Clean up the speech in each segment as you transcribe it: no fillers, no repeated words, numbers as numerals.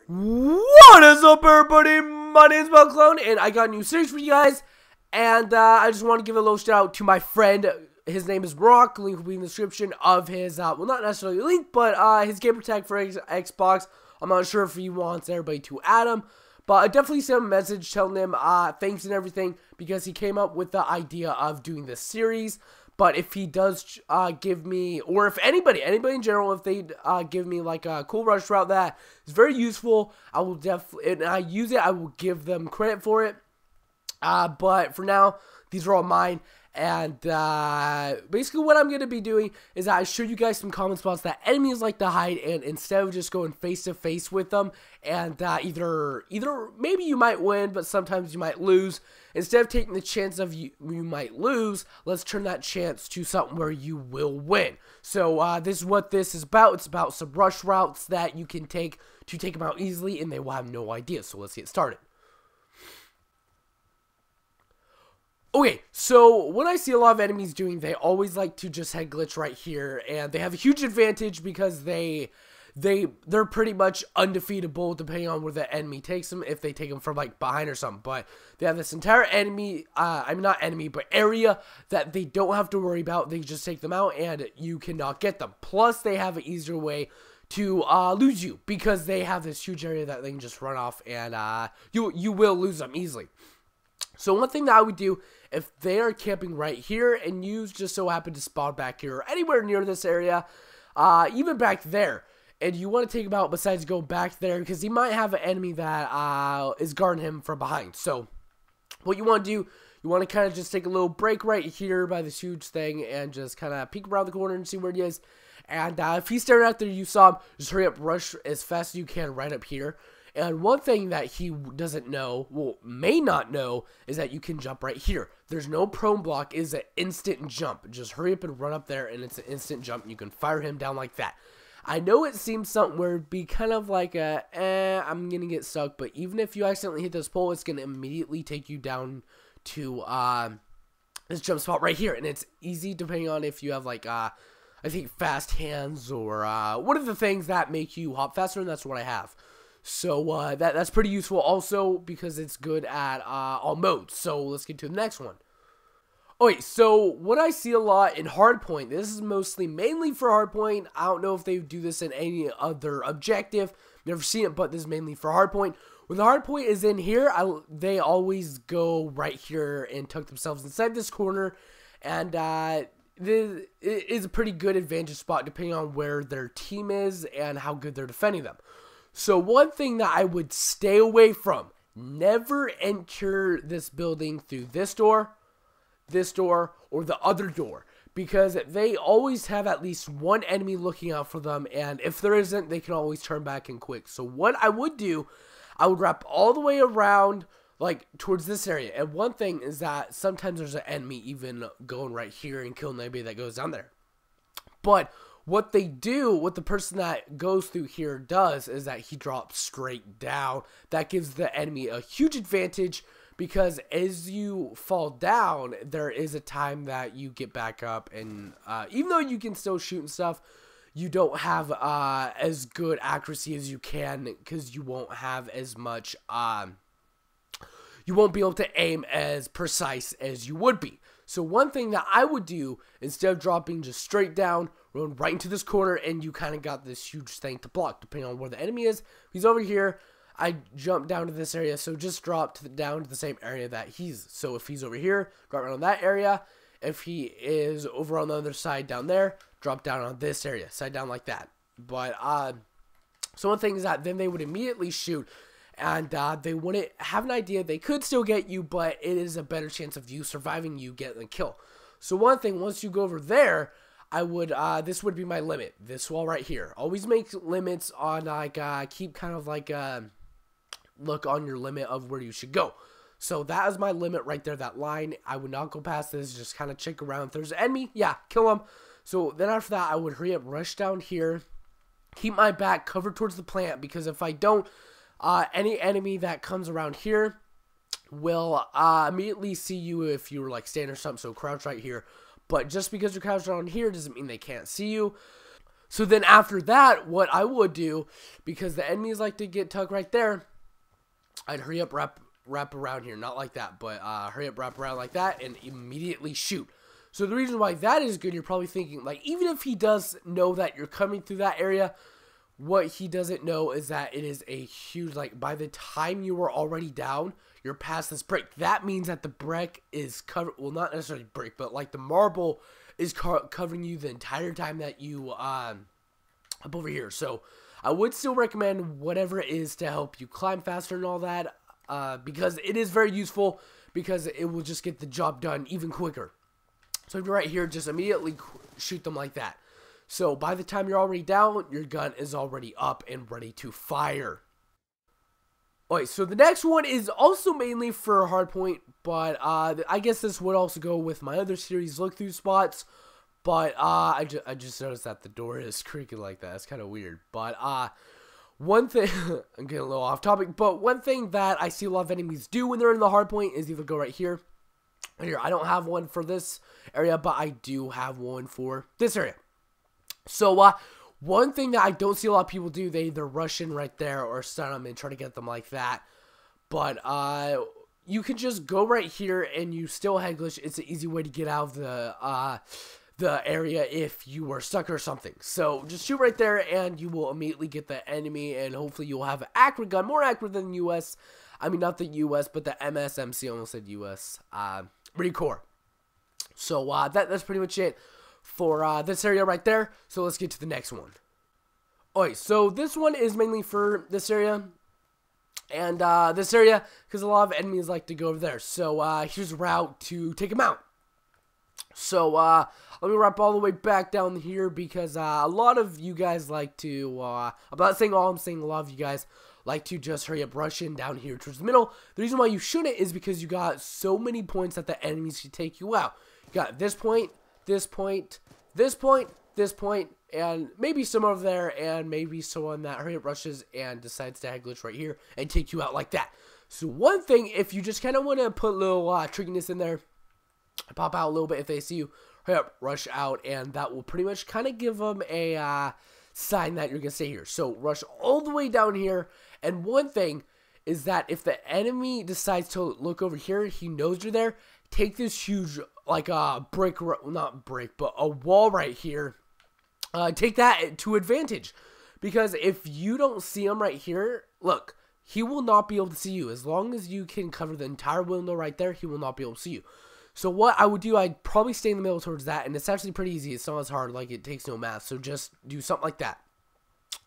What is up, everybody? My name's Clone, and I got a new series for you guys. And I just want to give a little shout out to my friend. His name is Brock. Link will be in the description of his, well, not necessarily a link, but his gamer tag for Xbox. I'm not sure if he wants everybody to add him, but I definitely sent him a message telling him thanks and everything because he came up with the idea of doing this series. But if he does give me, or if anybody in general, if they give me like a cool rush route that is very useful, I will definitely, and I use it, I will give them credit for it. But for now, these are all mine. And basically what I'm going to be doing is I show you guys some common spots that enemies like to hide, and instead of just going face to face with them, and either maybe you might win, but sometimes you might lose. Instead of taking the chance of you might lose, let's turn that chance to something where you will win. So this is what this is about. It's about some rush routes that you can take to take them out easily, and they will have no idea. So let's get started. Okay, so what I see a lot of enemies doing, they always like to just head glitch right here, and they have a huge advantage because they're pretty much undefeatable depending on where the enemy takes them, if they take them from like behind or something. But they have this entire enemy, not enemy, but area that they don't have to worry about. They just take them out and you cannot get them. Plus they have an easier way to lose you because they have this huge area that they can just run off, and you will lose them easily. So one thing that I would do, if they are camping right here and you just so happen to spawn back here or anywhere near this area, even back there, and you want to take him out besides go back there because he might have an enemy that is guarding him from behind. So what you want to do, you want to kind of just take a little break right here by this huge thing and just kind of peek around the corner and see where he is. And if he's staring out there, you saw him, just hurry up, rush as fast as you can right up here. And one thing that he doesn't know, well, may not know, is that you can jump right here. There's no prone block. It is an instant jump. Just hurry up and run up there, and it's an instant jump. And you can fire him down like that. I know it seems something where it'd be kind of like I'm going to get stuck. But even if you accidentally hit this pole, it's going to immediately take you down to this jump spot right here. And it's easy depending on if you have like, I think, fast hands or one of the things that make you hop faster, and that's what I have. So that's pretty useful also because it's good at all modes. So let's get to the next one. Okay, so what I see a lot in hardpoint, this is mainly for hardpoint. I don't know if they do this in any other objective. Never seen it, but this is mainly for hardpoint. When the hardpoint is in here, they always go right here and tuck themselves inside this corner, and it is a pretty good advantage spot depending on where their team is and how good they're defending them. So one thing that I would stay away from, never enter this building through this door, or the other door, because they always have at least one enemy looking out for them, and if there isn't, they can always turn back and quick. So what I would do, I would wrap all the way around, like, towards this area. And one thing is that sometimes there's an enemy even going right here and killing anybody that goes down there. But what they do, what the person that goes through here does, is that he drops straight down. That gives the enemy a huge advantage because as you fall down, there is a time that you get back up, and even though you can still shoot and stuff, you don't have as good accuracy as you can because you won't have as much, you won't be able to aim as precise as you would be. So one thing that I would do, instead of dropping just straight down, run right into this corner, and you kind of got this huge thing to block, depending on where the enemy is. If he's over here, I jump down to this area, so just drop down to the same area that he's. So if he's over here, go around that area. If he is over on the other side down there, drop down on this area, side down like that. But so one thing is that then they would immediately shoot, and they wouldn't have an idea. They could still get you, but it is a better chance of you surviving, you getting a kill. So one thing, once you go over there, I would, this would be my limit, this wall right here. Always make limits on, like, keep kind of like, look on your limit of where you should go. So that is my limit right there, that line. I would not go past this, just kind of check around. If there's an enemy, yeah, kill him. So then after that, I would hurry up, rush down here, keep my back covered towards the plant, because if I don't, any enemy that comes around here will immediately see you if you were like standing or something, so crouch right here. But just because you're crouched around here doesn't mean they can't see you. So then after that, what I would do, because the enemies like to get tucked right there, I'd hurry up, wrap around here. Not like that, but hurry up, wrap around like that, and immediately shoot. So the reason why that is good, you're probably thinking, like, even if he does know that you're coming through that area, what he doesn't know is that it is a huge, like, by the time you were already down, you're past this brick. That means that the brick is covered, well, not necessarily brick, but, like, the marble is covering you the entire time that you, up over here. So I would still recommend whatever it is to help you climb faster and all that, because it is very useful, because it will just get the job done even quicker. So if you're right here, just immediately shoot them like that. So by the time you're already down, your gun is already up and ready to fire. Alright, so the next one is also mainly for hardpoint, but I guess this would also go with my other series, look through spots. But I just noticed that the door is creaking like that. It's kind of weird. But one thing, I'm getting a little off topic, but one thing that I see a lot of enemies do when they're in the hardpoint is either go right here. Here, I don't have one for this area, but I do have one for this area. So, one thing that I don't see a lot of people do, they either rush in right there or stun them and try to get them like that. But, you can just go right here and you still head glitch. It's an easy way to get out of the area if you were stuck or something. So, just shoot right there and you will immediately get the enemy, and hopefully you'll have an accurate gun, more accurate than the US. I mean, not the US, but the MSMC, almost said US, Recore. So, that's pretty much it for this area right there. So let's get to the next one. Alright, so this one is mainly for this area. And this area, because a lot of enemies like to go over there. So here's a route to take them out. So let me wrap all the way back down here, because a lot of you guys like to, I'm not saying all, I'm saying a lot of you guys like to just hurry up, rush in down here towards the middle. The reason why you shouldn't is because you got so many points that the enemies can take you out. You got this point, this point, this point, this point, and maybe some over there, and maybe someone that hurry up rushes and decides to head glitch right here and take you out like that. So one thing, if you just kind of want to put a little trickiness in there, pop out a little bit if they see you, hurry up, rush out, and that will pretty much kind of give them a sign that you're going to stay here. So rush all the way down here, and one thing is that if the enemy decides to look over here, he knows you're there, take this huge, like a brick, not brick, but a wall right here, take that to advantage, because if you don't see him right here, look, he will not be able to see you. As long as you can cover the entire window right there, he will not be able to see you. So what I would do, I'd probably stay in the middle towards that, and it's actually pretty easy. It's not as hard, like it takes no math, so just do something like that.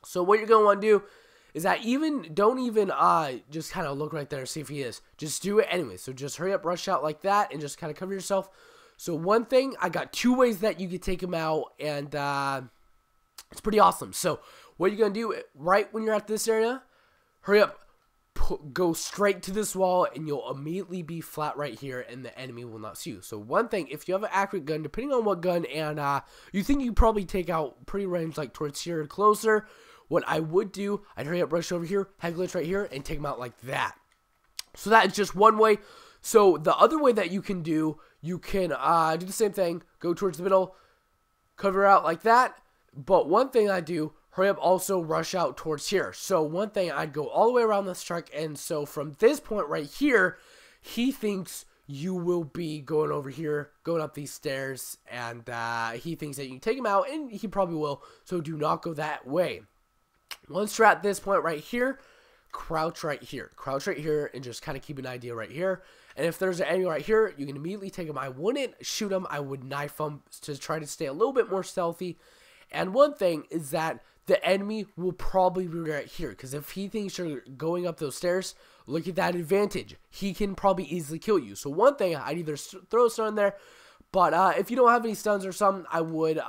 So what you're going to want to do is that don't even just kind of look right there and see if he is. Just do it anyway. So just hurry up, rush out like that, and just kind of cover yourself. So one thing, I got two ways that you can take him out, and it's pretty awesome. So what you're going to do, right when you're at this area, hurry up, go straight to this wall, and you'll immediately be flat right here, and the enemy will not see you. So one thing, if you have an accurate gun, depending on what gun, and you think you probably take out pretty range, like towards here and closer, what I would do, I'd hurry up, rush over here, head glitch right here, and take them out like that. So that is just one way. So the other way that you can do, you can do the same thing, go towards the middle, cover out like that. But one thing I do, hurry up, also rush out towards here. So one thing, I'd go all the way around this truck, and so from this point right here, he thinks you will be going over here, going up these stairs, and he thinks that you can take him out, and he probably will, so do not go that way. Once you're at this point right here, crouch right here, and just kind of keep an idea right here. And if there's an enemy right here, you can immediately take him. I wouldn't shoot him, I would knife him to try to stay a little bit more stealthy. And one thing is that the enemy will probably be right here, because if he thinks you're going up those stairs, look at that advantage. He can probably easily kill you. So one thing, I'd either throw a stun there, but if you don't have any stuns or something, I would,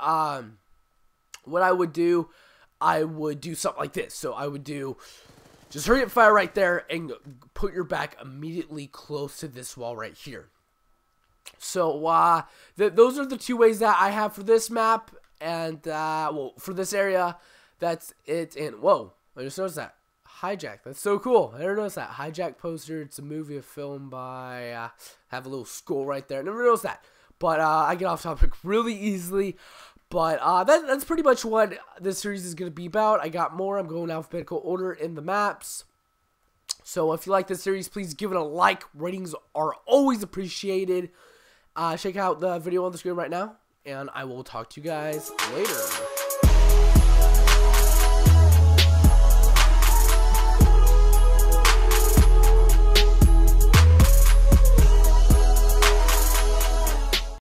what I would do something like this. So I would do, just hurry up, fire right there, and put your back immediately close to this wall right here. So those are the two ways that I have for this map, and well, for this area. That's it. And whoa, I just noticed that Hijack. That's so cool. I never noticed that Hijack poster. It's a movie, a film by have a little skull right there. Never noticed that. But I get off topic really easily. But that's pretty much what this series is going to be about. I got more. I'm going alphabetical order in the maps. So if you like this series, please give it a like. Ratings are always appreciated. Check out the video on the screen right now, and I will talk to you guys later.